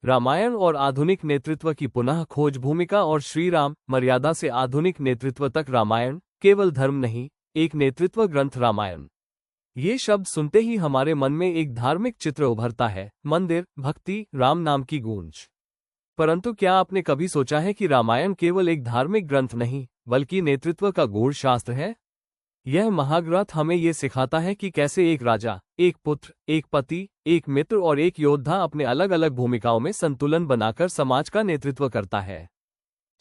रामायण और आधुनिक नेतृत्व की पुनः खोज भूमिका और श्री राम मर्यादा से आधुनिक नेतृत्व तक। रामायण केवल धर्म नहीं, एक नेतृत्व ग्रंथ। रामायण ये शब्द सुनते ही हमारे मन में एक धार्मिक चित्र उभरता है, मंदिर, भक्ति, राम नाम की गूंज। परंतु क्या आपने कभी सोचा है कि रामायण केवल एक धार्मिक ग्रंथ नहीं, बल्कि नेतृत्व का गूढ़ शास्त्र है? यह महाग्रंथ हमें ये सिखाता है कि कैसे एक राजा, एक पुत्र, एक पति, एक मित्र और एक योद्धा अपने अलग अलग भूमिकाओं में संतुलन बनाकर समाज का नेतृत्व करता है।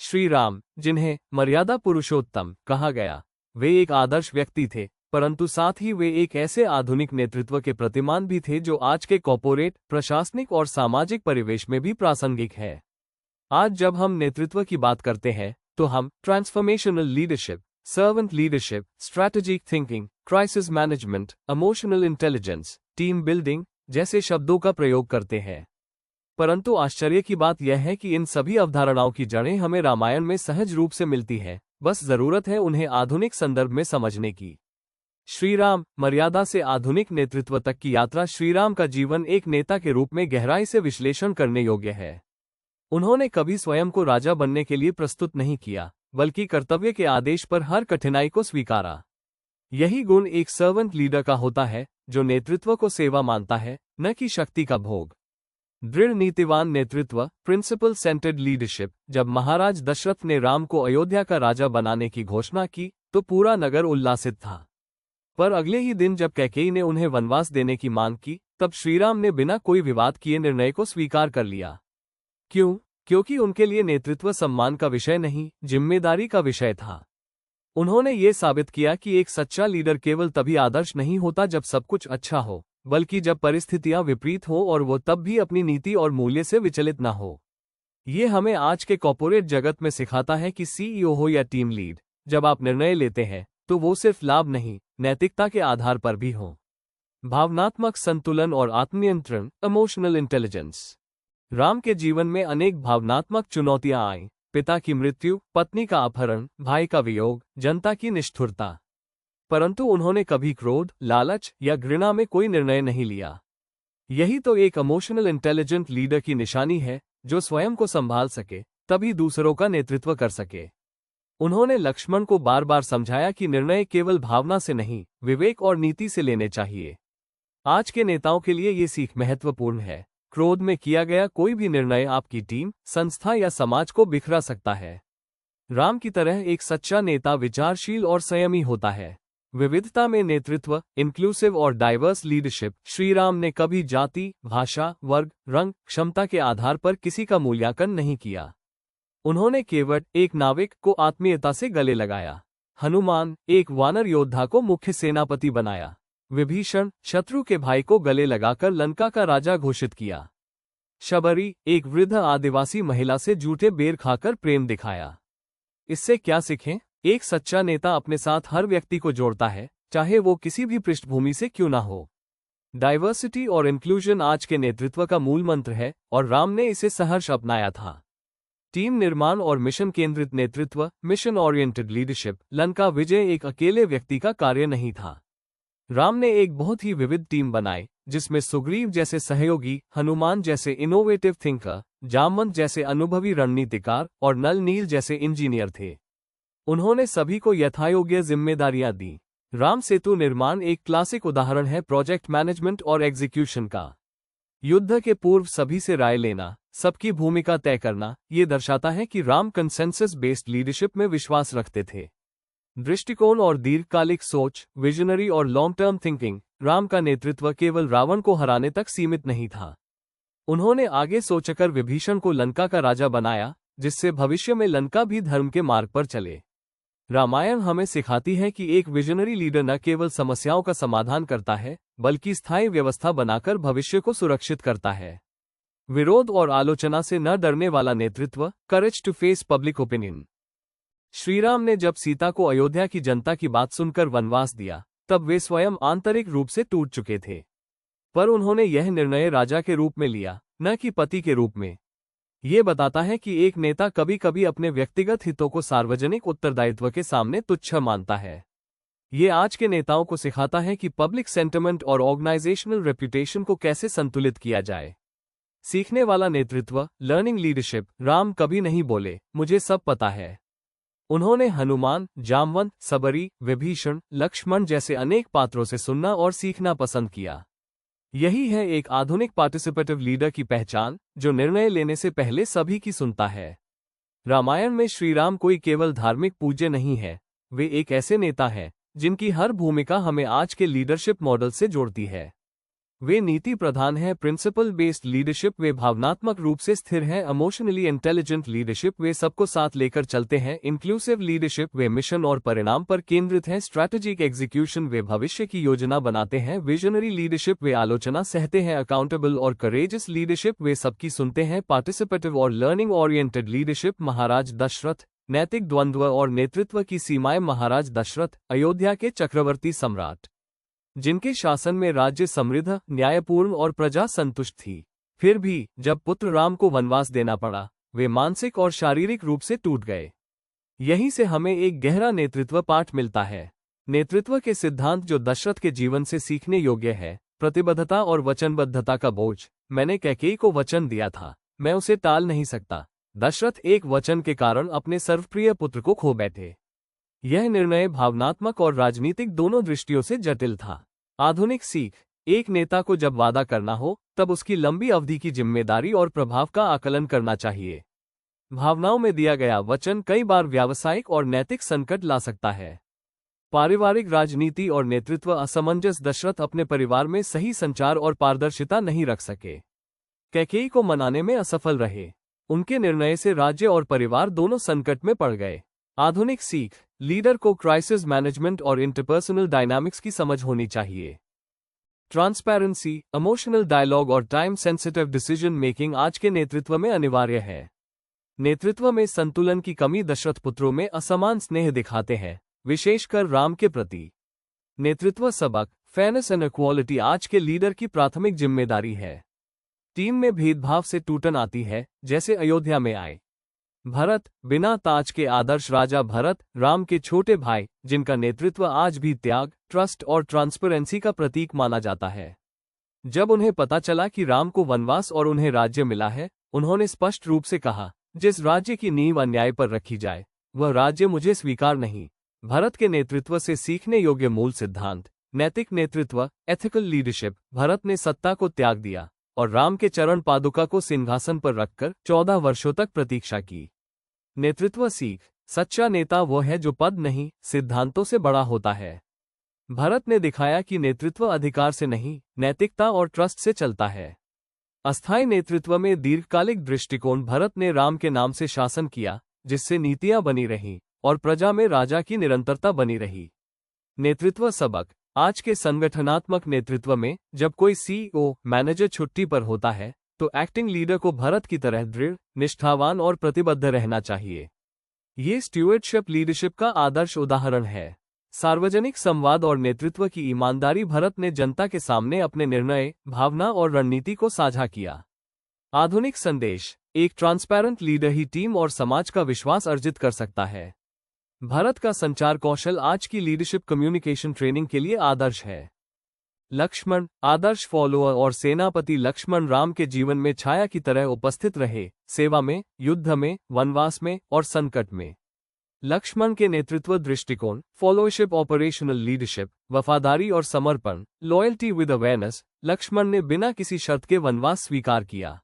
श्री राम, जिन्हें मर्यादा पुरुषोत्तम कहा गया, वे एक आदर्श व्यक्ति थे, परंतु साथ ही वे एक ऐसे आधुनिक नेतृत्व के प्रतिमान भी थे जो आज के कॉर्पोरेट, प्रशासनिक और सामाजिक परिवेश में भी प्रासंगिक है। आज जब हम नेतृत्व की बात करते हैं तो हम transformational leadership, servant leadership, strategic thinking, crisis management, emotional intelligence, team building जैसे शब्दों का प्रयोग करते हैं। परंतु आश्चर्य की बात यह है कि इन सभी अवधारणाओं की जड़ें हमें रामायण में सहज रूप से मिलती हैं, बस जरूरत है उन्हें आधुनिक संदर्भ में समझने की। श्रीराम मर्यादा से आधुनिक नेतृत्व तक की यात्रा। श्रीराम का जीवन एक नेता के रूप में गहराई से विश्लेषण करने योग्य है। उन्होंने कभी स्वयं को राजा बनने के लिए प्रस्तुत नहीं किया, बल्कि कर्तव्य के आदेश पर हर कठिनाई को स्वीकारा। यही गुण एक सर्वेंट लीडर का होता है, जो नेतृत्व को सेवा मानता है, न कि शक्ति का भोग। दृढ़ नीतिवान नेतृत्व, प्रिंसिपल सेंटर्ड लीडरशिप। जब महाराज दशरथ ने राम को अयोध्या का राजा बनाने की घोषणा की तो पूरा नगर उल्लासित था। पर अगले ही दिन जब कैकेयी ने उन्हें वनवास देने की मांग की, तब श्रीराम ने बिना कोई विवाद किए निर्णय को स्वीकार कर लिया। क्यों? क्योंकि उनके लिए नेतृत्व सम्मान का विषय नहीं, जिम्मेदारी का विषय था। उन्होंने ये साबित किया कि एक सच्चा लीडर केवल तभी आदर्श नहीं होता जब सब कुछ अच्छा हो, बल्कि जब परिस्थितियां विपरीत हो और वो तब भी अपनी नीति और मूल्य से विचलित न हो। ये हमें आज के कॉर्पोरेट जगत में सिखाता है कि सीईओ हो या टीम लीड, जब आप निर्णय लेते हैं तो वो सिर्फ लाभ नहीं, नैतिकता के आधार पर भी हो। भावनात्मक संतुलन और आत्मनियंत्रण, इमोशनल इंटेलिजेंस। राम के जीवन में अनेक भावनात्मक चुनौतियां आईं। पिता की मृत्यु, पत्नी का अपहरण, भाई का वियोग, जनता की निष्ठुरता। परंतु उन्होंने कभी क्रोध, लालच या घृणा में कोई निर्णय नहीं लिया। यही तो एक इमोशनल इंटेलिजेंट लीडर की निशानी है, जो स्वयं को संभाल सके, तभी दूसरों का नेतृत्व कर सके। उन्होंने लक्ष्मण को बार बार समझाया कि निर्णय केवल भावना से नहीं, विवेक और नीति से लेने चाहिए। आज के नेताओं के लिए ये सीख महत्वपूर्ण है। क्रोध में किया गया कोई भी निर्णय आपकी टीम, संस्था या समाज को बिखरा सकता है। राम की तरह एक सच्चा नेता विचारशील और संयमी होता है। विविधता में नेतृत्व, इंक्लूसिव और डाइवर्स लीडरशिप। श्री राम ने कभी जाति, भाषा, वर्ग, रंग, क्षमता के आधार पर किसी का मूल्यांकन नहीं किया। उन्होंने केवल एक नाविक को आत्मीयता से गले लगाया, हनुमान एक वानर योद्धा को मुख्य सेनापति बनाया, विभीषण शत्रु के भाई को गले लगाकर लंका का राजा घोषित किया, शबरी एक वृद्ध आदिवासी महिला से जूठे बेर खाकर प्रेम दिखाया। इससे क्या सीखें? एक सच्चा नेता अपने साथ हर व्यक्ति को जोड़ता है, चाहे वो किसी भी पृष्ठभूमि से क्यों ना हो। डाइवर्सिटी और इंक्लूजन आज के नेतृत्व का मूल मंत्र है और राम ने इसे सहर्ष अपनाया था। टीम निर्माण और मिशन केंद्रित नेतृत्व, मिशन ओरिएंटेड लीडरशिप। लंका विजय एक अकेले व्यक्ति का कार्य नहीं था। राम ने एक बहुत ही विविध टीम बनाई, जिसमें सुग्रीव जैसे सहयोगी, हनुमान जैसे इनोवेटिव थिंकर, जामवंत जैसे अनुभवी रणनीतिकार और नल नील जैसे इंजीनियर थे। उन्होंने सभी को यथायोग्य जिम्मेदारियां दी। राम सेतु निर्माण एक क्लासिक उदाहरण है प्रोजेक्ट मैनेजमेंट और एग्जीक्यूशन का। युद्ध के पूर्व सभी से राय लेना, सबकी भूमिका तय करना, ये दर्शाता है कि राम कंसेंसस बेस्ड लीडरशिप में विश्वास रखते थे। दृष्टिकोण और दीर्घकालिक सोच, विजनरी और लॉन्ग टर्म थिंकिंग। राम का नेतृत्व केवल रावण को हराने तक सीमित नहीं था। उन्होंने आगे सोचकर विभीषण को लंका का राजा बनाया, जिससे भविष्य में लंका भी धर्म के मार्ग पर चले। रामायण हमें सिखाती है कि एक विजनरी लीडर न केवल समस्याओं का समाधान करता है, बल्कि स्थायी व्यवस्था बनाकर भविष्य को सुरक्षित करता है। विरोध और आलोचना से न डरने वाला नेतृत्व, courage to face public opinion. Shriram ने जब सीता को अयोध्या की जनता की बात सुनकर वनवास दिया, तब वे स्वयं आंतरिक रूप से टूट चुके थे। पर उन्होंने यह निर्णय राजा के रूप में लिया, न कि पति के रूप में। ये बताता है कि एक नेता कभी कभी अपने व्यक्तिगत हितों को सार्वजनिक उत्तरदायित्व के सामने तुच्छ मानता है। ये आज के नेताओं को सिखाता है कि पब्लिक सेंटिमेंट और ऑर्गेनाइजेशनल रेपुटेशन को कैसे संतुलित किया जाए। सीखने वाला नेतृत्व, लर्निंग लीडरशिप। राम कभी नहीं बोले, मुझे सब पता है। उन्होंने हनुमान, जामवंत, सबरी, विभीषण, लक्ष्मण जैसे अनेक पात्रों से सुनना और सीखना पसंद किया। यही है एक आधुनिक पार्टिसिपेटिव लीडर की पहचान, जो निर्णय लेने से पहले सभी की सुनता है। रामायण में श्री राम कोई केवल धार्मिक पूज्य नहीं है, वे एक ऐसे नेता हैं जिनकी हर भूमिका हमें आज के लीडरशिप मॉडल से जोड़ती है। वे नीति प्रधान है, प्रिंसिपल बेस्ड लीडरशिप। वे भावनात्मक रूप से स्थिर है, इमोशनली इंटेलिजेंट लीडरशिप। वे सबको साथ लेकर चलते हैं, इंक्लूसिव लीडरशिप। वे मिशन और परिणाम पर केंद्रित हैं, स्ट्रैटेजिक एग्जीक्यूशन। वे भविष्य की योजना बनाते हैं, विजनरी लीडरशिप। वे आलोचना सहते हैं, अकाउंटेबल और करेजियस लीडरशिप। वे सबकी सुनते हैं, पार्टिसिपेटिव और लर्निंग ओरिएंटेड लीडरशिप। महाराज दशरथ, नैतिक द्वंद्व और नेतृत्व की सीमाएं। महाराज दशरथ, अयोध्या के चक्रवर्ती सम्राट, जिनके शासन में राज्य समृद्ध, न्यायपूर्ण और प्रजा संतुष्ट थी। फिर भी जब पुत्र राम को वनवास देना पड़ा, वे मानसिक और शारीरिक रूप से टूट गए। यहीं से हमें एक गहरा नेतृत्व पाठ मिलता है। नेतृत्व के सिद्धांत जो दशरथ के जीवन से सीखने योग्य है। प्रतिबद्धता और वचनबद्धता का बोझ। मैंने कैकेयी को वचन दिया था, मैं उसे टाल नहीं सकता। दशरथ एक वचन के कारण अपने सर्वप्रिय पुत्र को खो बैठे। यह निर्णय भावनात्मक और राजनीतिक दोनों दृष्टियों से जटिल था। आधुनिक सीख, एक नेता को जब वादा करना हो तब उसकी लंबी अवधि की जिम्मेदारी और प्रभाव का आकलन करना चाहिए। भावनाओं में दिया गया वचन कई बार व्यावसायिक और नैतिक संकट ला सकता है। पारिवारिक राजनीति और नेतृत्व असमंजस। दशरथ अपने परिवार में सही संचार और पारदर्शिता नहीं रख सके, कैकेयी को मनाने में असफल रहे। उनके निर्णय से राज्य और परिवार दोनों संकट में पड़ गए। आधुनिक सीख, लीडर को क्राइसिस मैनेजमेंट और इंटरपर्सनल डायनामिक्स की समझ होनी चाहिए। ट्रांसपेरेंसी, इमोशनल डायलॉग और टाइम सेंसिटिव डिसीजन मेकिंग आज के नेतृत्व में अनिवार्य है। नेतृत्व में संतुलन की कमी। दशरथ पुत्रों में असमान स्नेह दिखाते हैं, विशेषकर राम के प्रति। नेतृत्व सबक, फेयरनेस एंड इक्वालिटी आज के लीडर की प्राथमिक जिम्मेदारी है। टीम में भेदभाव से टूटन आती है, जैसे अयोध्या में आए। भरत, बिना ताज के आदर्श राजा भरत, राम के छोटे भाई, जिनका नेतृत्व आज भी त्याग, ट्रस्ट और ट्रांसपेरेंसी का प्रतीक माना जाता है। जब उन्हें पता चला कि राम को वनवास और उन्हें राज्य मिला है, उन्होंने स्पष्ट रूप से कहा, जिस राज्य की नींव अन्याय पर रखी जाए, वह राज्य मुझे स्वीकार नहीं। भरत के नेतृत्व से सीखने योग्य मूल सिद्धांत, नैतिक नेतृत्व, एथिकल लीडरशिप। भरत ने सत्ता को त्याग दिया और राम के चरण पादुका को सिंहासन पर रखकर 14 वर्षों तक प्रतीक्षा की। नेतृत्व सीख, सच्चा नेता वो है जो पद नहीं, सिद्धांतों से बड़ा होता है। भरत ने दिखाया कि नेतृत्व अधिकार से नहीं, नैतिकता और ट्रस्ट से चलता है। अस्थायी नेतृत्व में दीर्घकालिक दृष्टिकोण। भरत ने राम के नाम से शासन किया, जिससे नीतियां बनी रहीं और प्रजा में राजा की निरंतरता बनी रही। नेतृत्व सबक, आज के संगठनात्मक नेतृत्व में जब कोई सीईओ, मैनेजर छुट्टी पर होता है, तो एक्टिंग लीडर को भरत की तरह दृढ़, निष्ठावान और प्रतिबद्ध रहना चाहिए। ये स्ट्यूअर्डशिप लीडरशिप का आदर्श उदाहरण है। सार्वजनिक संवाद और नेतृत्व की ईमानदारी। भरत ने जनता के सामने अपने निर्णय, भावना और रणनीति को साझा किया। आधुनिक संदेश, एक ट्रांसपेरेंट लीडर ही टीम और समाज का विश्वास अर्जित कर सकता है। भारत का संचार कौशल आज की लीडरशिप कम्युनिकेशन ट्रेनिंग के लिए आदर्श है। लक्ष्मण, आदर्श फॉलोअर और सेनापति। लक्ष्मण राम के जीवन में छाया की तरह उपस्थित रहे, सेवा में, युद्ध में, वनवास में और संकट में। लक्ष्मण के नेतृत्व दृष्टिकोण, फॉलोशिप, ऑपरेशनल लीडरशिप, वफादारी और समर्पण, लॉयल्टी विद अवेयरनेस। लक्ष्मण ने बिना किसी शर्त के वनवास स्वीकार किया,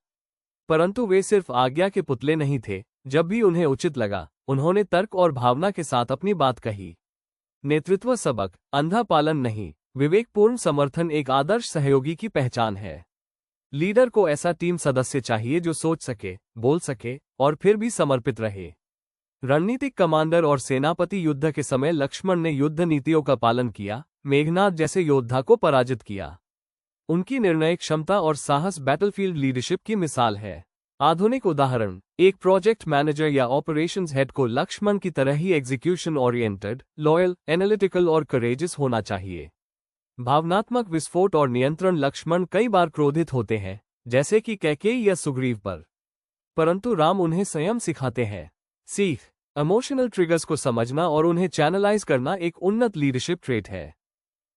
परंतु वे सिर्फ आज्ञा के पुतले नहीं थे। जब भी उन्हें उचित लगा, उन्होंने तर्क और भावना के साथ अपनी बात कही। नेतृत्व सबक, अंधा पालन नहीं, विवेकपूर्ण समर्थन एक आदर्श सहयोगी की पहचान है। लीडर को ऐसा टीम सदस्य चाहिए जो सोच सके, बोल सके और फिर भी समर्पित रहे। रणनीतिक कमांडर और सेनापति। युद्ध के समय लक्ष्मण ने युद्ध नीतियों का पालन किया, मेघनाद जैसे योद्धा को पराजित किया। उनकी निर्णय क्षमता और साहस बैटलफील्ड लीडरशिप की मिसाल है। आधुनिक उदाहरण, एक प्रोजेक्ट मैनेजर या ऑपरेशंस हेड को लक्ष्मण की तरह ही एग्जीक्यूशन ओरिएंटेड, लॉयल, एनालिटिकल और करेजियस होना चाहिए। भावनात्मक विस्फोट और नियंत्रण। लक्ष्मण कई बार क्रोधित होते हैं, जैसे कि कैकेयी या सुग्रीव पर, परंतु राम उन्हें संयम सिखाते हैं। सीख, इमोशनल ट्रिगर्स को समझना और उन्हें चैनलाइज करना एक उन्नत लीडरशिप ट्रेट है।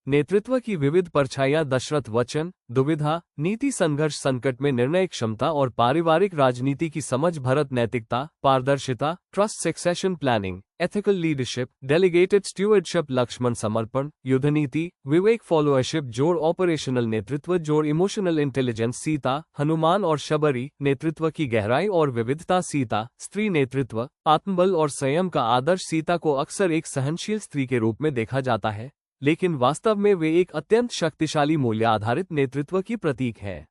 नेतृत्व की विविध परछाइयां दशरथ वचन, दुविधा, नीति संघर्ष संकट में निर्णय क्षमता और पारिवारिक राजनीति की समझ भरत नैतिकता, पारदर्शिता, trust succession planning, ethical leadership, delegated stewardship Lakshman समर्पण, युद्ध नीति, विवेक फॉलोअरशिप जोड़ ऑपरेशनल नेतृत्व जोड़ इमोशनल इंटेलिजेंस सीता, हनुमान और शबरी, नेतृत्व की गहराई और विविधता सीता, स्त्री नेतृत्व, आत्मबल और संयम का आदर्श सीता को अक्सर एक सहनशील स्त्री के रूप में देखा जाता है, लेकिन वास्तव में वे एक अत्यंत शक्तिशाली मूल्य आधारित नेतृत्व की प्रतीक है।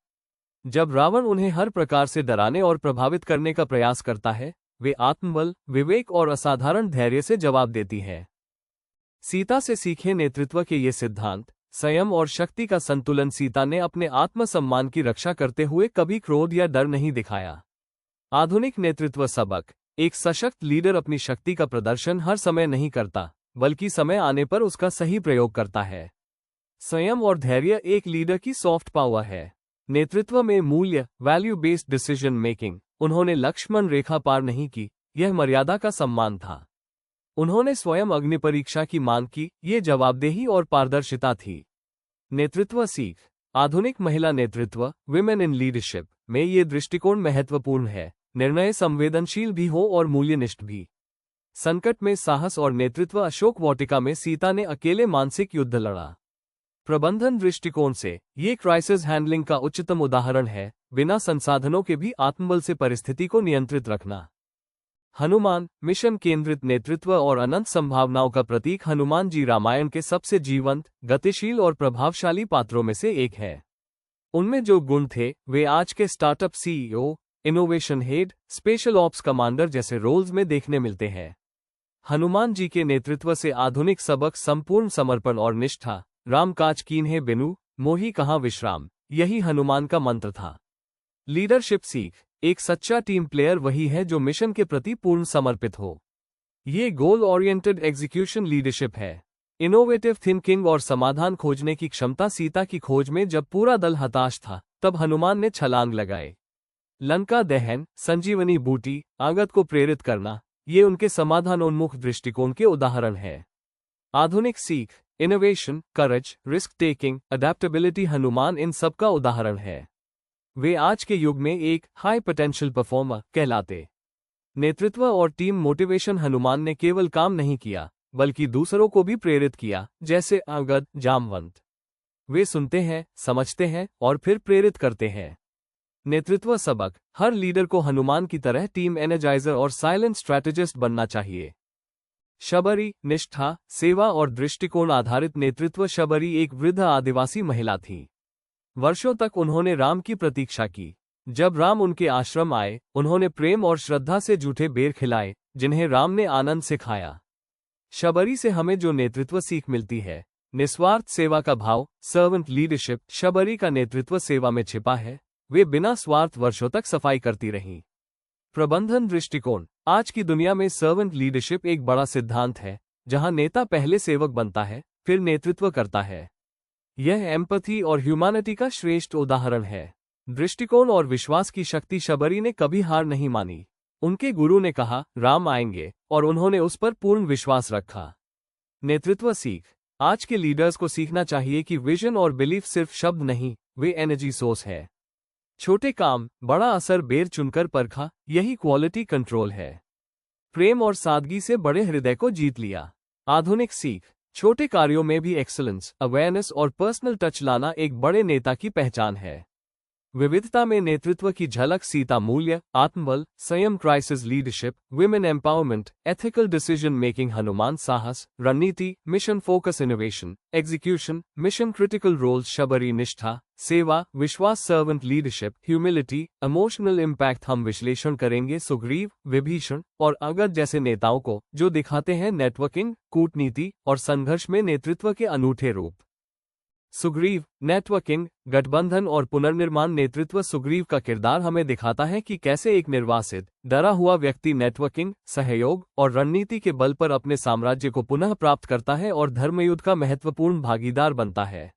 जब रावण उन्हें हर प्रकार से डराने और प्रभावित करने का प्रयास करता है, वे आत्मबल, विवेक और असाधारण धैर्य से जवाब देती है। सीता से सीखे नेतृत्व के ये सिद्धांत, संयम और शक्ति का संतुलन सीता ने अपने आत्मसम्मान की रक्षा करते हुए कभी क्रोध या डर नहीं दिखाया। आधुनिक नेतृत्व सबक, एक सशक्त लीडर अपनी शक्ति का प्रदर्शन हर समय नहीं करता, बल्कि समय आने पर उसका सही प्रयोग करता है। संयम और धैर्य एक लीडर की सॉफ्ट पावर है। नेतृत्व में मूल्य, वैल्यू बेस्ड डिसीजन मेकिंग, उन्होंने लक्ष्मण रेखा पार नहीं की, यह मर्यादा का सम्मान था। उन्होंने स्वयं अग्नि परीक्षा की मांग की, ये जवाबदेही और पारदर्शिता थी। नेतृत्व सीख, आधुनिक महिला नेतृत्व, विमेन इन लीडरशिप में ये दृष्टिकोण महत्वपूर्ण है। निर्णय संवेदनशील भी हो और मूल्यनिष्ठ भी। संकट में साहस और नेतृत्व, अशोक वाटिका में सीता ने अकेले मानसिक युद्ध लड़ा। प्रबंधन दृष्टिकोण से ये क्राइसिस हैंडलिंग का उच्चतम उदाहरण है, बिना संसाधनों के भी आत्मबल से परिस्थिति को नियंत्रित रखना। हनुमान, मिशन केंद्रित नेतृत्व और अनंत संभावनाओं का प्रतीक हनुमान जी रामायण के सबसे जीवंत, गतिशील और प्रभावशाली पात्रों में से एक है। उनमें जो गुण थे, वे आज के startup CEO, innovation head, special ops commander जैसे रोल्स में देखने मिलते हैं। हनुमान जी के नेतृत्व से आधुनिक सबक संपूर्ण समर्पण और निष्ठा, राम काज कीन्हे बिनु, मोहि कहाँ विश्राम, यही हनुमान का मंत्र था। लीडरशिप सीख, एक सच्चा टीम प्लेयर वही है जो मिशन के प्रति पूर्ण समर्पित हो। ये गोल ओरिएंटेड एग्जीक्यूशन लीडरशिप है। इनोवेटिव थिंकिंग और समाधान खोजने की क्षमता, सीता की खोज में जब पूरा दल हताश था, तब हनुमान ने छलांग लगाए। लंका दहन, संजीवनी बूटी, आगत को प्रेरित करना, ये उनके समाधानोन्मुख दृष्टिकोण के उदाहरण हैं। आधुनिक सीख, इनोवेशन, करेज, रिस्क टेकिंग, अडेप्टेबिलिटी, हनुमान इन सब का उदाहरण है। वे आज के युग में एक हाई पोटेंशियल परफॉर्मर कहलाते। नेतृत्व और टीम मोटिवेशन, हनुमान ने केवल काम नहीं किया, बल्कि दूसरों को भी प्रेरित किया, जैसे अंगद, जामवंत। वे सुनते हैं, समझते हैं और फिर प्रेरित करते हैं। नेतृत्व सबक, हर लीडर को हनुमान की तरह टीम एनर्जाइजर और साइलेंट स्ट्रैटेजिस्ट बनना चाहिए। शबरी, निष्ठा, सेवा और दृष्टिकोण आधारित नेतृत्व। शबरी एक वृद्ध आदिवासी महिला थी। वर्षों तक उन्होंने राम की प्रतीक्षा की। जब राम उनके आश्रम आए, उन्होंने प्रेम और श्रद्धा से जूठे बेर खिलाए, जिन्हें राम ने आनंद से खाया। शबरी से हमें जो नेतृत्व सीख मिलती है, निस्वार्थ सेवा का भाव, सर्वेंट लीडरशिप। शबरी का नेतृत्व सेवा में छिपा है, वे बिना स्वार्थ वर्षों तक सफाई करती रहीं। प्रबंधन दृष्टिकोण, आज की दुनिया में सर्वेंट लीडरशिप एक बड़ा सिद्धांत है, जहां नेता पहले सेवक बनता है, फिर नेतृत्व करता है। यह एम्पैथी और ह्यूमैनिटी का श्रेष्ठ उदाहरण है। दृष्टिकोण और विश्वास की शक्ति, शबरी ने कभी हार नहीं मानी। उनके गुरु ने कहा, राम आएंगे, और उन्होंने उस पर पूर्ण विश्वास रखा। नेतृत्व सीख, आज के लीडर्स को सीखना चाहिए कि विजन और बिलीफ सिर्फ शब्द नहीं, वे एनर्जी सोर्स है। छोटे काम, बड़ा असर, बेर चुनकर परखा, यही क्वालिटी कंट्रोल है। प्रेम और सादगी से बड़े हृदय को जीत लिया। आधुनिक सीख, छोटे कार्यों में भी एक्सीलेंस, अवेयरनेस और पर्सनल टच लाना एक बड़े नेता की पहचान है। विविधता में नेतृत्व की झलक, सीता मूल्य, आत्मबल, संयम, crisis leadership, women empowerment, ethical decision making, Hanuman साहस, रणनीति, mission focus, innovation, execution, mission critical roles, Shabari निष्ठा, सेवा, विश्वास, servant leadership, humility, emotional impact. हम विश्लेषण करेंगे सुग्रीव, विभीषण और अंगद जैसे नेताओं को, जो दिखाते हैं नेटवर्किंग, कूटनीति और संघर्ष में नेतृत्व के अनूठे रूप। सुग्रीव, नेटवर्किंग, गठबंधन और पुनर्निर्माण। नेतृत्व, सुग्रीव का किरदार हमें दिखाता है कि कैसे एक निर्वासित, डरा हुआ व्यक्ति नेटवर्किंग, सहयोग और रणनीति के बल पर अपने साम्राज्य को पुनः प्राप्त करता है और धर्मयुद्ध का महत्वपूर्ण भागीदार बनता है।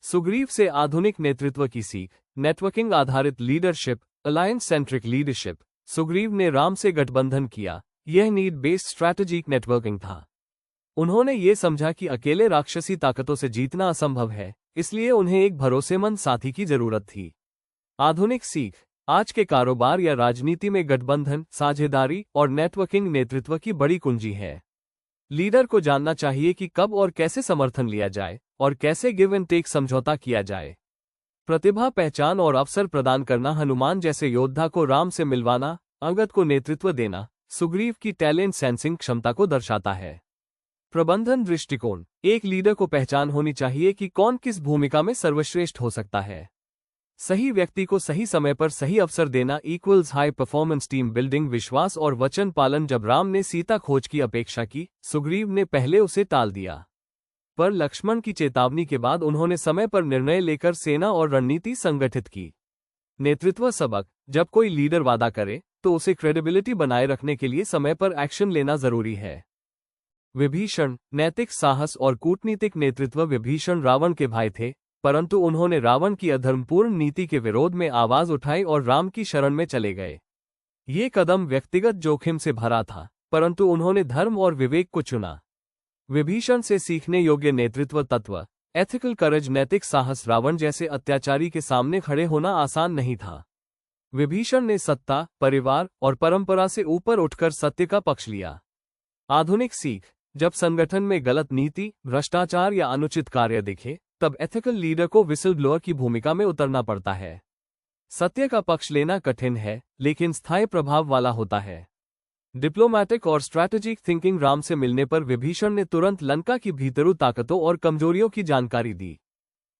सुग्रीव से आधुनिक नेतृत्व की सीख, नेटवर्किंग आधारित leadership, alliance centric leadership. Sugriva ने राम से गठबंधन किया, यह नीड बेस्ड स्ट्रैटेजिक नेटवर्किंग था। उन्होंने ये समझा कि अकेले राक्षसी ताकतों से जीतना असंभव है, इसलिए उन्हें एक भरोसेमंद साथी की जरूरत थी। आधुनिक सीख। आज के कारोबार या राजनीति में गठबंधन, साझेदारी और नेटवर्किंग नेतृत्व की बड़ी कुंजी है। लीडर को जानना चाहिए कि कब और कैसे समर्थन लिया जाए और कैसे गिव एंड टेक समझौता किया जाए। प्रतिभा, पहचान और अवसर प्रदान करना। हनुमान जैसे योद्धा को राम से मिलवाना, अंगद को नेतृत्व देना, सुग्रीव की टैलेंट सेंसिंग क्षमता को दर्शाता है। प्रबंधन दृष्टिकोण। एक लीडर को पहचान होनी चाहिए कि कौन किस भूमिका में सर्वश्रेष्ठ हो सकता है। सही व्यक्ति को सही समय पर सही अवसर देना equals high performance team building. विश्वास और वचन पालन। जब राम ने सीता खोज की अपेक्षा की, सुग्रीव ने पहले उसे टाल दिया, पर लक्ष्मण की चेतावनी के बाद उन्होंने समय पर निर्णय लेकर सेना और रणनीति संगठित की। नेतृत्व सबक। जब कोई लीडर वादा करे तो उसे क्रेडिबिलिटी बनाए रखने के लिए समय पर एक्शन लेना जरूरी है। विभीषण। नैतिक साहस और कूटनीतिक नेतृत्व। विभीषण रावण के भाई थे, परंतु उन्होंने रावण की अधर्मपूर्ण नीति के विरोध में आवाज उठाई और राम की शरण में चले गए। ये कदम व्यक्तिगत जोखिम से भरा था, परंतु उन्होंने धर्म और विवेक को चुना। विभीषण से सीखने योग्य नेतृत्व तत्व। एथिकल करेज, नैतिक साहस। रावण जैसे अत्याचारी के सामने खड़े होना आसान नहीं था। विभीषण ने सत्ता, परिवार और परंपरा से ऊपर उठकर सत्य का पक्ष लिया। आधुनिक सीख। जब संगठन में गलत नीति, भ्रष्टाचार या अनुचित कार्य दिखे, तब एथिकल लीडर को विसल ब्लोअर की भूमिका में उतरना पड़ता है। सत्य का पक्ष लेना कठिन है, लेकिन स्थायी प्रभाव वाला होता है। डिप्लोमैटिक और स्ट्रैटेजिक थिंकिंग। राम से मिलने पर विभीषण ने तुरंत लंका की भीतरू ताकतों और कमजोरियों की जानकारी दी।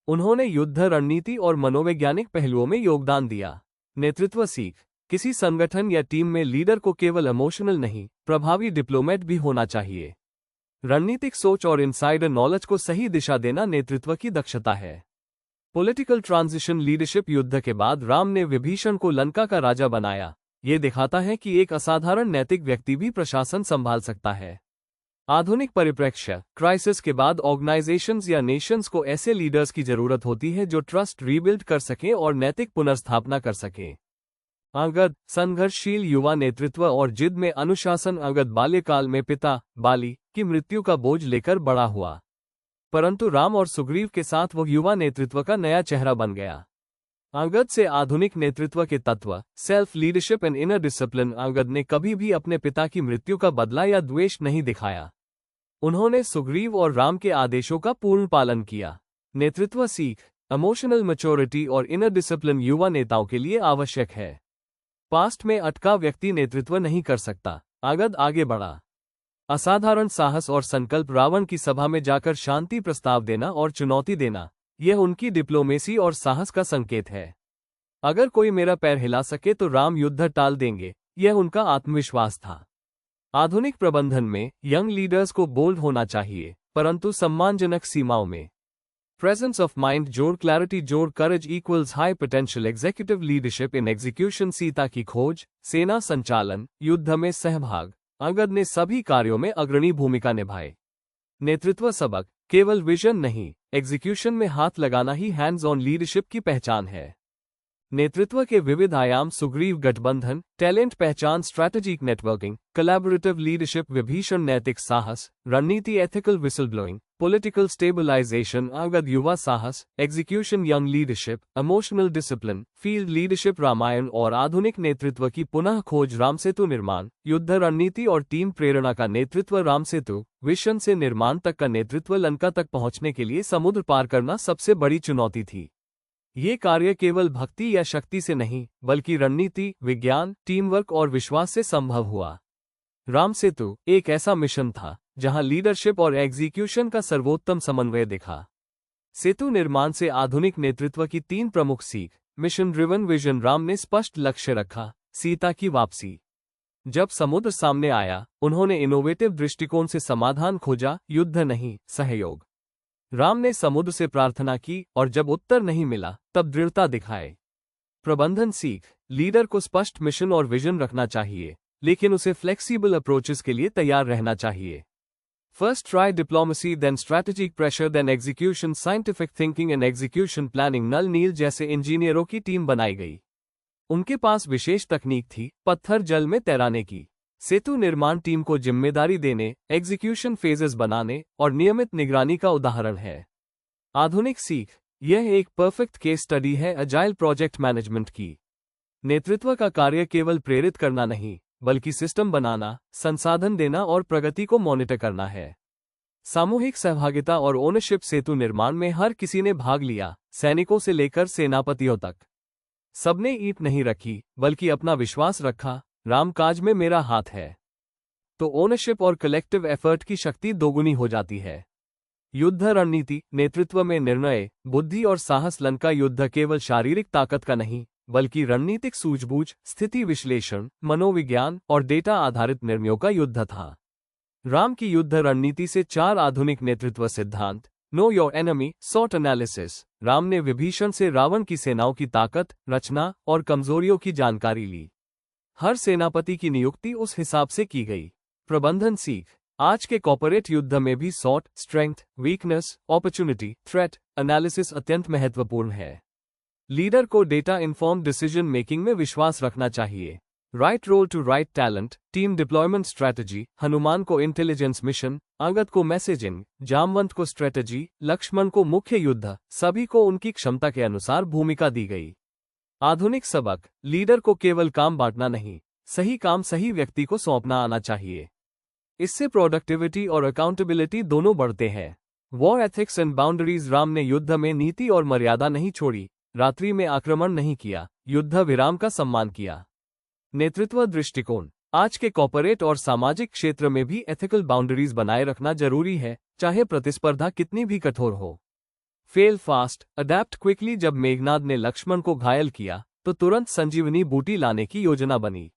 उन्होंने युद्ध रणनीति और मनोवैज्ञानिक पहलुओं में योगदान दिया। नेतृत्व सीख। किसी संगठन या टीम में लीडर को केवल इमोशनल नहीं, प्रभावी डिप्लोमेट भी होना चाहिए। रणनीतिक सोच और इनसाइडर नॉलेज को सही दिशा देना नेतृत्व की दक्षता है। Political transition leadership. युद्ध के बाद राम ने विभीषण को लंका का राजा बनाया। ये दिखाता है कि एक असाधारण नैतिक व्यक्ति भी प्रशासन संभाल सकता है। आधुनिक परिप्रेक्ष्य। क्राइसिस के बाद ऑर्गेनाइजेशंस या नेशंस को ऐसे लीडर्स की जरूरत होती है जो ट्रस्ट रीबिल्ड कर सकें और नैतिक पुनर्स्थापना कर सकें। अंगद। संघर्षशील युवा नेतृत्व और जिद में अनुशासन। अंगद बाल्यकाल में पिता बाली की मृत्यु का बोझ लेकर बड़ा हुआ, परंतु राम और सुग्रीव के साथ वो युवा नेतृत्व का नया चेहरा बन गया। अंगद से आधुनिक नेतृत्व के तत्व। Self leadership and inner discipline. Angad ने कभी भी अपने पिता की मृत्यु का बदला या द्वेष नहीं दिखाया। उन्होंने सुग्रीव और राम के आदेशों का पूर्ण पालन किया। नेतृत्व सीख। इमोशनल मैच्योरिटी और इनर डिसिप्लिन युवा नेताओं के लिए आवश्यक है। पास्ट में अटका व्यक्ति नेतृत्व नहीं कर सकता। अंगद आगे बढ़ा। असाधारण साहस और संकल्प। रावण की सभा में जाकर शांति प्रस्ताव देना और चुनौती देना, यह उनकी डिप्लोमेसी और साहस का संकेत है। अगर कोई मेरा पैर हिला सके तो राम युद्ध टाल देंगे, यह उनका आत्मविश्वास था। आधुनिक प्रबंधन में यंग लीडर्स को बोल्ड होना चाहिए, परंतु सम्मानजनक सीमाओं में। प्रेजेंस ऑफ माइंड जोड़ क्लैरिटी जोड़ courage equals high potential executive leadership in execution. Sita की खोज, सेना संचालन, युद्ध में सहभाग। अंगद ने सभी कार्यों में अग्रणी भूमिका निभाई। नेतृत्व सबक। केवल विजन नहीं, एग्जीक्यूशन में हाथ लगाना ही हैंड्स ऑन लीडरशिप की पहचान है। नेतृत्व के विविध आयाम। सुग्रीव गठबंधन, टैलेंट पहचान, strategic networking, collaborative leadership. Vibhishana नैतिक साहस, रणनीति ethical whistle blowing, political stabilisation. Angad युवा साहस, execution young leadership, emotional discipline, field leadership. Ramayana और आधुनिक नेतृत्व की पुनः खोज। रामसेतु निर्माण, युद्ध रणनीति और टीम प्रेरणा का नेतृत्व। रामसेतु विजन से निर्माण तक का नेतृत्व। लंका तक पहुंचने के लिए समुद्र पार करना सबसे बड़ी चुनौती थी। ये कार्य केवल भक्ति या शक्ति से नहीं, बल्कि रणनीति, विज्ञान, टीम वर्क और विश्वास से संभव हुआ। रामसेतु एक ऐसा मिशन था जहां लीडरशिप और एग्जीक्यूशन का सर्वोत्तम समन्वय दिखा। सेतु निर्माण से आधुनिक नेतृत्व की 3 प्रमुख सीख। Mission driven vision. राम ने स्पष्ट लक्ष्य रखा, सीता की वापसी। जब समुद्र सामने आया, उन्होंने इनोवेटिव दृष्टिकोण से समाधान खोजा, युद्ध नहीं, सहयोग। राम ने समुद्र से प्रार्थना की और जब उत्तर नहीं मिला, तब दृढ़ता दिखाए। प्रबंधन सीख। लीडर को स्पष्ट मिशन और विजन रखना चाहिए, लेकिन उसे फ्लेक्सिबल अप्रोचेस के लिए तैयार रहना चाहिए। First try diplomacy, then strategic pressure, then execution, scientific thinking and execution planning. Nal Neel जैसे इंजीनियरों की टीम बनाई गई। उनके पास विशेष तकनीक थी, पत्थर जल में तैराने की। सेतु निर्माण टीम को जिम्मेदारी देने, एग्जीक्यूशन फेजेस बनाने और नियमित निगरानी का उदाहरण है। आधुनिक सीख, यह एक परफेक्ट केस स्टडी है अजाइल प्रोजेक्ट मैनेजमेंट की। नेतृत्व का कार्य केवल प्रेरित करना नहीं, बल्कि सिस्टम बनाना, संसाधन देना और प्रगति को मॉनिटर करना है। सामूहिक सहभागिता और ओनरशिप, सेतु निर्माण में हर किसी ने भाग लिया, सैनिकों से लेकर सेनापतियों तक। सबने ईंट नहीं रखी, बल्कि अपना विश्वास रखा, रामकाज में मेरा हाथ है। तो ओनरशिप और कलेक्टिव एफर्ट की शक्ति दोगुनी हो जाती है। युद्ध रणनीति, नेतृत्व में निर्णय, बुद्धि और साहस। लंका युद्ध केवल शारीरिक ताकत का नहीं, बल्कि रणनीतिक सूझबूझ, स्थिति विश्लेषण, मनोविज्ञान और डेटा आधारित निर्णयों का युद्ध था। राम की युद्ध रणनीति से 4 आधुनिक नेतृत्व सिद्धांत। नो योर एनिमी, सॉट एनालिसिस। राम ने विभीषण से रावण की सेनाओं की ताकत, रचना और कमजोरियों की जानकारी ली। हर सेनापति की नियुक्ति उस हिसाब से की गई। प्रबंधन सीख, आज के कॉर्पोरेट युद्ध में भी सॉट, strength, weakness, opportunity, threat analysis अत्यंत महत्वपूर्ण है। लीडर को डेटा इन्फॉर्म्ड डिसीजन मेकिंग में विश्वास रखना चाहिए। Right role to right talent, team deployment strategy. Hanuman को इंटेलिजेंस मिशन, अंगद को मैसेजिंग, जामवंत को स्ट्रैटेजी, लक्ष्मण को मुख्य युद्ध। सभी को उनकी क्षमता के अनुसार भूमिका दी गई। आधुनिक सबक, लीडर को केवल काम बांटना नहीं, सही काम सही व्यक्ति को सौंपना आना चाहिए। इससे प्रोडक्टिविटी और अकाउंटेबिलिटी दोनों बढ़ते हैं। War ethics and boundaries. Ram ने युद्ध में नीति और मर्यादा नहीं छोड़ी, रात्रि में आक्रमण नहीं किया, युद्ध विराम का सम्मान किया। नेतृत्व दृष्टिकोण, आज के कॉर्पोरेट और सामाजिक क्षेत्र में भी एथिकल बाउंड्रीज बनाए रखना जरूरी है, चाहे प्रतिस्पर्धा कितनी भी कठोर हो। Fail fast, adapt quickly. जब मेघनाद ने लक्ष्मण को घायल किया, तो तुरंत संजीवनी बूटी लाने की योजना बनी।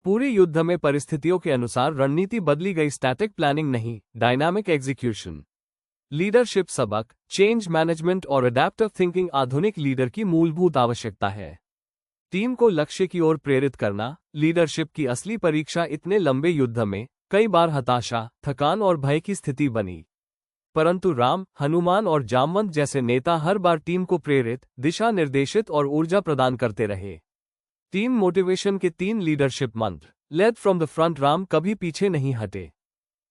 पूरे युद्ध में परिस्थितियों के अनुसार रणनीति बदली गई, स्टैटिक प्लानिंग नहीं, डायनामिक एग्जीक्यूशन। लीडरशिप सबक, चेंज मैनेजमेंट और अडैप्टिव थिंकिंग आधुनिक लीडर की मूलभूत आवश्यकता है। टीम को लक्ष्य की ओर प्रेरित करना। लीडरशिप की असली परीक्षा इतने लंबे युद्ध में कई बार हताशा, थकान और भय की स्थिति बनी। परंतु राम, हनुमान और जामवंत जैसे नेता हर बार टीम को प्रेरित, दिशा निर्देशित और ऊर्जा प्रदान करते रहे। टीम मोटिवेशन के 3 लीडरशिप मंत्र। Lead from the front. Ram कभी पीछे नहीं हटे,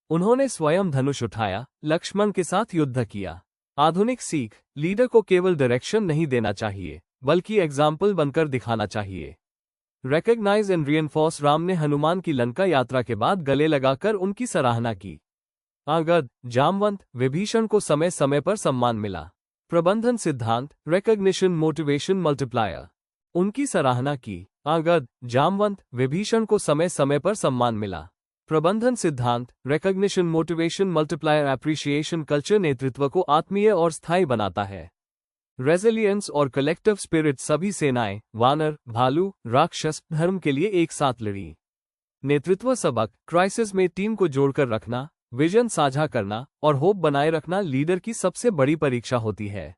उन्होंने स्वयं धनुष उठाया, लक्ष्मण के साथ युद्ध किया। आधुनिक सीख, लीडर को केवल डायरेक्शन नहीं देना चाहिए, बल्कि एग्जाम्पल बनकर दिखाना चाहिए। Recognise and रिएनफोर्स। राम ने हनुमान की लंका यात्रा के बाद गले लगाकर उनकी सराहना की। अंगद, जामवंत, विभीषण को समय समय पर सम्मान मिला। प्रबंधन सिद्धांत, रिकॉग्निशन मोटिवेशन मल्टीप्लायर। उनकी सराहना की। अंगद, जामवंत, विभीषण को समय समय पर सम्मान मिला। प्रबंधन सिद्धांत, recognition motivation multiplier. Appreciation culture नेतृत्व को आत्मीय और स्थायी बनाता है। रेजिलियंस और कलेक्टिव स्पिरिट। सभी सेनाएं, वानर, भालू, राक्षस, धर्म के लिए एक साथ लड़ी। नेतृत्व सबक, क्राइसिस में टीम को जोड़कर रखना, विजन साझा करना और होप बनाए रखना लीडर की सबसे बड़ी परीक्षा होती है।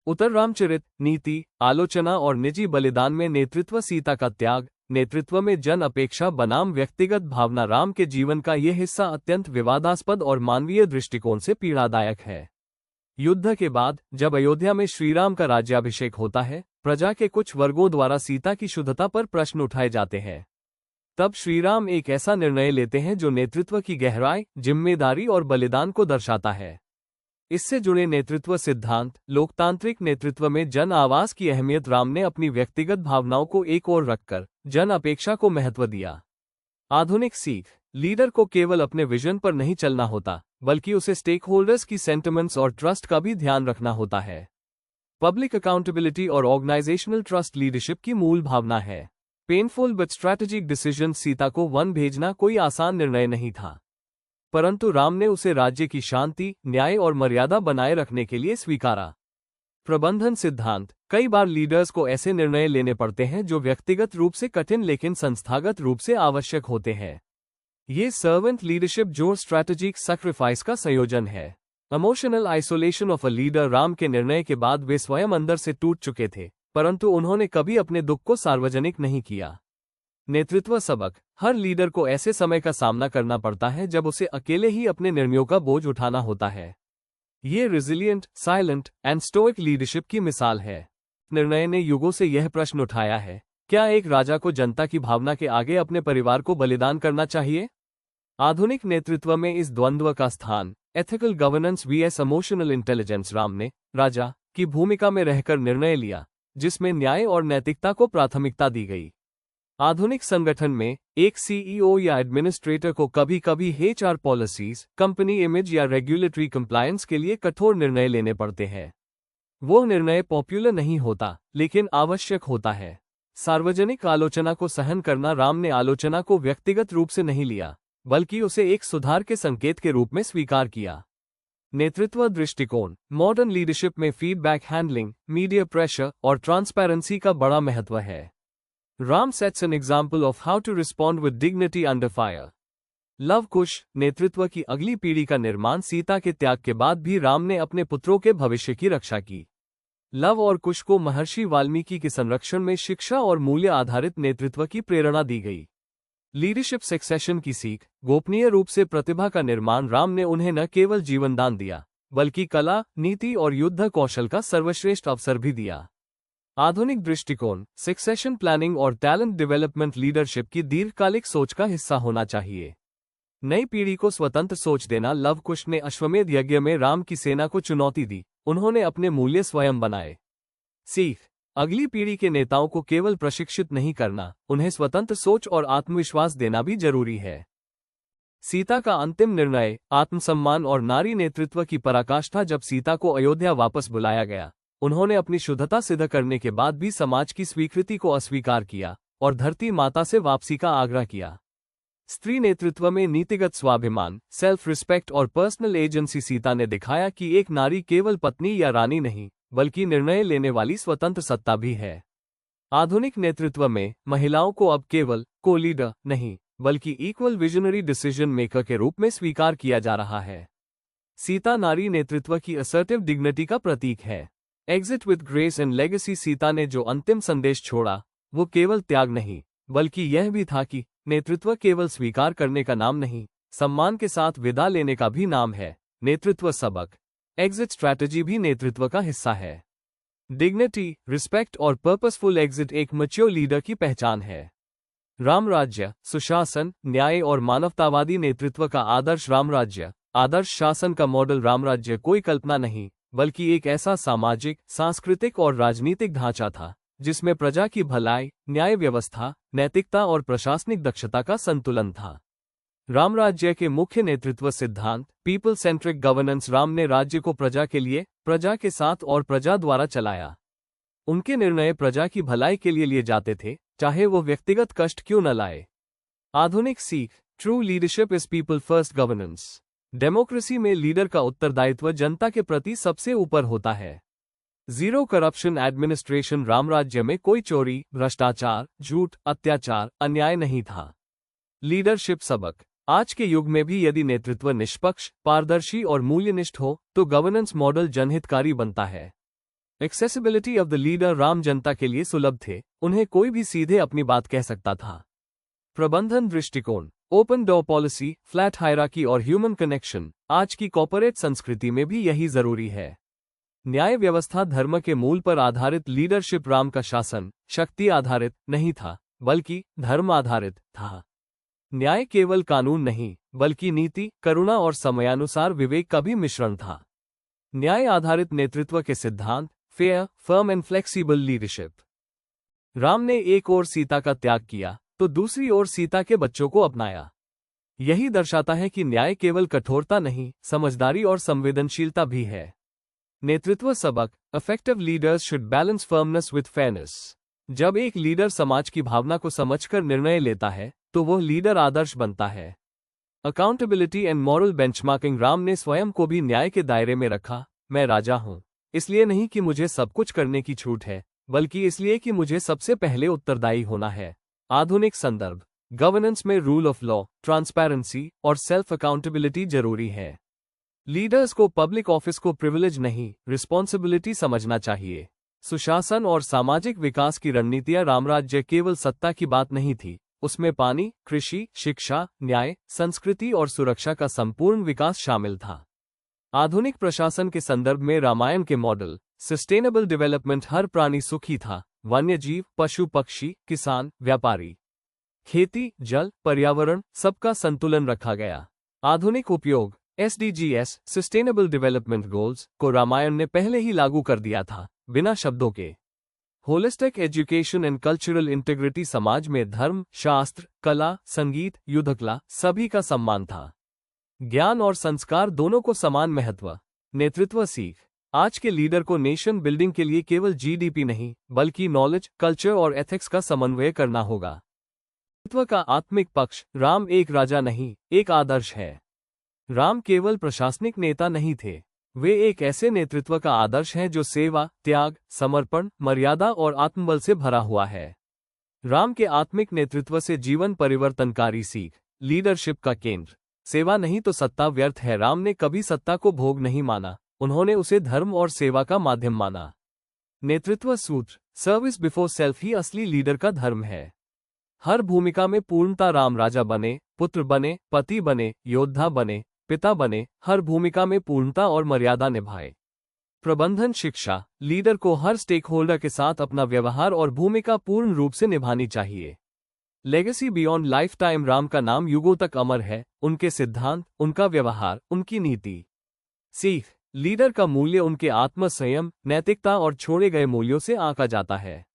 उत्तर रामचरित, नीति, आलोचना और निजी बलिदान में नेतृत्व। सीता का त्याग, नेतृत्व में जन अपेक्षा बनाम व्यक्तिगत भावना। राम के जीवन का यह हिस्सा अत्यंत विवादास्पद और मानवीय दृष्टिकोण से पीड़ादायक है। युद्ध के बाद जब अयोध्या में श्रीराम का राज्याभिषेक होता है, प्रजा के कुछ वर्गों द्वारा सीता की शुद्धता पर प्रश्न उठाए जाते हैं। तब श्रीराम एक ऐसा निर्णय लेते हैं जो नेतृत्व की गहराई, जिम्मेदारी और बलिदान को दर्शाता है। इससे जुड़े नेतृत्व सिद्धांत, लोकतांत्रिक नेतृत्व में जन आवाज की अहमियत। राम ने अपनी व्यक्तिगत भावनाओं को एक ओर रखकर जन अपेक्षा को महत्व दिया। आधुनिक सीख, लीडर को केवल अपने विजन पर नहीं चलना होता, बल्कि उसे स्टेक होल्डर्स की सेंटिमेंट्स और ट्रस्ट का भी ध्यान रखना होता है। पब्लिक अकाउंटेबिलिटी और ऑर्गेनाइजेशनल ट्रस्ट लीडरशिप की मूल भावना है। Painful but strategic decision. Sita को वन भेजना कोई आसान निर्णय नहीं था, परंतु राम ने उसे राज्य की शांति, न्याय और मर्यादा बनाए रखने के लिए स्वीकारा। प्रबंधन सिद्धांत, कई बार लीडर्स को ऐसे निर्णय लेने पड़ते हैं जो व्यक्तिगत रूप से कठिन लेकिन संस्थागत रूप से आवश्यक होते हैं। ये सर्वेंट लीडरशिप जो स्ट्रैटेजिक सैक्रिफाइस का संयोजन है। Emotional isolation of a leader. Ram के निर्णय के बाद वे स्वयं अंदर से टूट चुके थे, परंतु उन्होंने कभी अपने दुख को सार्वजनिक नहीं किया। नेतृत्व सबक, हर लीडर को ऐसे समय का सामना करना पड़ता है जब उसे अकेले ही अपने निर्णयों का बोझ उठाना होता है। ये resilient, silent and stoic leadership की मिसाल है। निर्णय ने युगों से यह प्रश्न उठाया है, क्या एक राजा को जनता की भावना के आगे अपने परिवार को बलिदान करना चाहिए? आधुनिक नेतृत्व में इस द्वंद्व का स्थान ethical governance vs emotional intelligence Ram ने राजा की भूमिका में रहकर निर्णय लिया, जिसमें न्याय और नैतिकता को प्राथमिकता दी गई। आधुनिक संगठन में एक सीईओ या एडमिनिस्ट्रेटर को कभी कभी एचआर पॉलिसीज, कंपनी इमेज या रेगुलेटरी कंप्लायंस के लिए कठोर निर्णय लेने पड़ते हैं। वो निर्णय पॉपुलर नहीं होता, लेकिन आवश्यक होता है। सार्वजनिक आलोचना को सहन करना राम ने आलोचना को व्यक्तिगत रूप से नहीं लिया, बल्कि उसे एक सुधार के संकेत के रूप में स्वीकार किया। नेतृत्व दृष्टिकोण मॉडर्न लीडरशिप में फीडबैक हैंडलिंग, मीडिया प्रेशर और ट्रांसपेरेंसी का बड़ा महत्व है। Ram sets an example of how to respond with dignity under fire. Luv Kush नेतृत्व की अगली पीढ़ी का निर्माण सीता के त्याग के बाद भी राम ने अपने पुत्रों के भविष्य की रक्षा की। लव और कुश को महर्षि वाल्मीकि के संरक्षण में शिक्षा और मूल्य आधारित नेतृत्व की प्रेरणा दी गई। लीडरशिप सक्सेशन की सीख गोपनीय रूप से प्रतिभा का निर्माण राम ने उन्हें न केवल जीवनदान दिया, बल्कि कला, नीति और युद्ध कौशल का सर्वश्रेष्ठ अवसर भी दिया। आधुनिक दृष्टिकोण सक्सेशन प्लानिंग और टैलेंट डेवलपमेंट लीडरशिप की दीर्घकालिक सोच का हिस्सा होना चाहिए। नई पीढ़ी को स्वतंत्र सोच देना लव कुश ने अश्वमेध यज्ञ में राम की सेना को चुनौती दी, उन्होंने अपने मूल्य स्वयं बनाए। सीख अगली पीढ़ी के नेताओं को केवल प्रशिक्षित नहीं करना, उन्हें स्वतंत्र सोच और आत्मविश्वास देना भी जरूरी है। सीता का अंतिम निर्णय आत्मसम्मान और नारी नेतृत्व की पराकाष्ठा। जब सीता को अयोध्या वापस बुलाया गया, उन्होंने अपनी शुद्धता सिद्ध करने के बाद भी समाज की स्वीकृति को अस्वीकार किया और धरती माता से वापसी का आग्रह किया। स्त्री नेतृत्व में नीतिगत स्वाभिमान, सेल्फ रिस्पेक्ट और पर्सनल एजेंसी। सीता ने दिखाया कि एक नारी केवल पत्नी या रानी नहीं, बल्कि निर्णय लेने वाली स्वतंत्र सत्ता भी है। आधुनिक नेतृत्व में महिलाओं को अब केवल को लीडर नहीं, बल्कि इक्वल विजनरी डिसीजन मेकर के रूप में स्वीकार किया जा रहा है। सीता नारी नेतृत्व की असर्टिव डिग्निटी का प्रतीक है। Exit with grace and legacy Sita ने जो अंतिम संदेश छोड़ा, वो केवल त्याग नहीं, बल्कि यह भी था कि नेतृत्व केवल स्वीकार करने का नाम नहीं, सम्मान के साथ विदा लेने का भी नाम है। नेतृत्व सबक एग्जिट स्ट्रैटेजी भी नेतृत्व का हिस्सा है। डिग्निटी, रिस्पेक्ट और पर्पसफुल एग्जिट एक मैच्योर लीडर की पहचान है। रामराज्य सुशासन, न्याय और मानवतावादी नेतृत्व का आदर्श। रामराज्य आदर्श शासन का मॉडल। रामराज्य कोई कल्पना नहीं, बल्कि एक ऐसा सामाजिक, सांस्कृतिक और राजनीतिक ढांचा था जिसमें प्रजा की भलाई, न्याय व्यवस्था, नैतिकता और प्रशासनिक दक्षता का संतुलन था। रामराज्य के मुख्य नेतृत्व सिद्धांत पीपल सेंट्रिक गवर्नेंस। राम ने राज्य को प्रजा के लिए, प्रजा के साथ और प्रजा द्वारा चलाया। उनके निर्णय प्रजा की भलाई के लिए लिए जाते थे, चाहे वो व्यक्तिगत कष्ट क्यों न लाए। आधुनिक सीख true leadership is people first governance. Democracy में लीडर का उत्तरदायित्व जनता के प्रति सबसे ऊपर होता है। Zero corruption administration. रामराज्य में कोई चोरी, भ्रष्टाचार, झूठ, अत्याचार, अन्याय नहीं था। लीडरशिप सबक आज के युग में भी यदि नेतृत्व निष्पक्ष, पारदर्शी और मूल्यनिष्ठ हो, तो गवर्नेंस मॉडल जनहितकारी बनता है। Accessibility of the leader. Ram जनता के लिए सुलभ थे, उन्हें कोई भी सीधे अपनी बात कह सकता था। प्रबंधन दृष्टिकोण open door policy, flat hierarchy और ह्यूमन कनेक्शन। आज की कॉर्पोरेट संस्कृति में भी यही जरूरी है। न्याय व्यवस्था धर्म के मूल पर आधारित। लीडरशिप राम का शासन शक्ति आधारित नहीं था, बल्कि धर्म आधारित था। न्याय केवल कानून नहीं, बल्कि नीति, करुणा और समयानुसार विवेक का भी मिश्रण था। न्याय आधारित नेतृत्व के सिद्धांत fair, firm and flexible leadership. Ram ने एक ओर सीता का त्याग किया, तो दूसरी ओर सीता के बच्चों को अपनाया। यही दर्शाता है कि न्याय केवल कठोरता नहीं, समझदारी और संवेदनशीलता भी है। नेतृत्व सबक effective leaders should balance firmness with fairness. जब एक लीडर समाज की भावना को समझकर निर्णय लेता है, तो वह लीडर आदर्श बनता है। Accountability and moral benchmarking. Ram ने स्वयं को भी न्याय के दायरे में रखा। मैं राजा हूं, इसलिए नहीं कि मुझे सब कुछ करने की छूट है, बल्कि इसलिए कि मुझे सबसे पहले उत्तरदायी होना है। आधुनिक संदर्भ गवर्नेंस में रूल ऑफ लॉ, ट्रांसपेरेंसी और सेल्फ अकाउंटेबिलिटी जरूरी है। लीडर्स को पब्लिक ऑफिस को प्रिविलेज नहीं, रिस्पॉन्सिबिलिटी समझना चाहिए। सुशासन और सामाजिक विकास की रणनीतियां। रामराज्य केवल सत्ता की बात नहीं थी, उसमें पानी, कृषि, शिक्षा, न्याय, संस्कृति और सुरक्षा का संपूर्ण विकास शामिल था। आधुनिक प्रशासन के संदर्भ में रामायण के मॉडल सस्टेनेबल डेवलपमेंट। हर प्राणी सुखी था, वन्यजीव, पशु पक्षी, किसान, व्यापारी, खेती, जल, पर्यावरण, सबका संतुलन रखा गया। आधुनिक उपयोग SDGs सस्टेनेबल डेवलपमेंट गोल्स को रामायण ने पहले ही लागू कर दिया था, बिना शब्दों के। Holistic education and cultural integrity, समाज में धर्म, शास्त्र, कला, संगीत, युद्धकला सभी का सम्मान था। ज्ञान और संस्कार दोनों को समान महत्व। नेतृत्व सीख, आज के लीडर को नेशन बिल्डिंग के लिए केवल GDP नहीं, बल्कि नॉलेज, कल्चर और एथिक्स का समन्वय करना होगा। नेतृत्व का आत्मिक पक्ष, राम एक राजा नहीं, एक आदर्श है। राम केवल प्रशासनिक नेता नहीं थे, वे एक ऐसे नेतृत्व का आदर्श हैं जो सेवा, त्याग, समर्पण, मर्यादा और आत्मबल से भरा हुआ है। राम के आत्मिक नेतृत्व से जीवन परिवर्तनकारी सीख, लीडरशिप का केंद्र। सेवा नहीं तो सत्ता व्यर्थ है। राम ने कभी सत्ता को भोग नहीं माना, उन्होंने उसे धर्म और सेवा का माध्यम माना। नेतृत्व सूत्र, सर्विस बिफोर सेल्फ ही असली लीडर का धर्म है। हर भूमिका में पूर्णता, राम राजा बने, पुत्र बने, पति बने, योद्धा बने, पिता बने, हर भूमिका में पूर्णता और मर्यादा निभाए। प्रबंधन शिक्षा, लीडर को हर स्टेक होल्डर के साथ अपना व्यवहार और भूमिका पूर्ण रूप से निभानी चाहिए। Legacy beyond life time, Ram का नाम युगों तक अमर है, उनके सिद्धांत, उनका व्यवहार, उनकी नीति। सीख, लीडर का मूल्य उनके आत्म संयम, नैतिकता और छोड़े गए मूल्यों से आंका जाता है।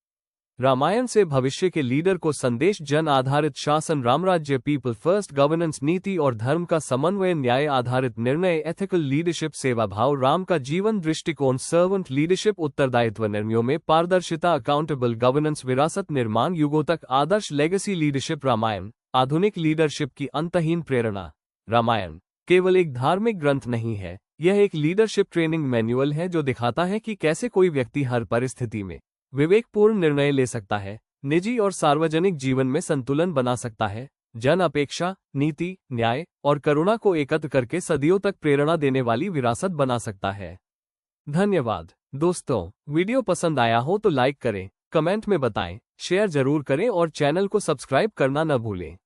रामायण से भविष्य के लीडर को संदेश, जन आधारित शासन, रामराज्य, पीपल फर्स्ट गवर्नेंस, नीति और धर्म का समन्वय, न्याय आधारित निर्णय, एथिकल लीडरशिप, सेवा भाव, राम का जीवन दृष्टिकोण, सर्वेंट लीडरशिप, उत्तरदायित्व, निर्णयों में पारदर्शिता, अकाउंटेबल गवर्नेंस, विरासत निर्माण, युगों तक आदर्श, लेगेसी लीडरशिप। रामायण आधुनिक लीडरशिप की अंतहीन प्रेरणा। रामायण केवल एक धार्मिक ग्रंथ नहीं है, यह एक लीडरशिप ट्रेनिंग मैनुअल है जो दिखाता है कि कैसे कोई व्यक्ति हर परिस्थिति में विवेकपूर्ण निर्णय ले सकता है, निजी और सार्वजनिक जीवन में संतुलन बना सकता है, जन अपेक्षा, नीति, न्याय और करुणा को एकत्र करके सदियों तक प्रेरणा देने वाली विरासत बना सकता है। धन्यवाद दोस्तों, वीडियो पसंद आया हो तो लाइक करें, कमेंट में बताएं, शेयर जरूर करें और चैनल को सब्सक्राइब करना न भूलें।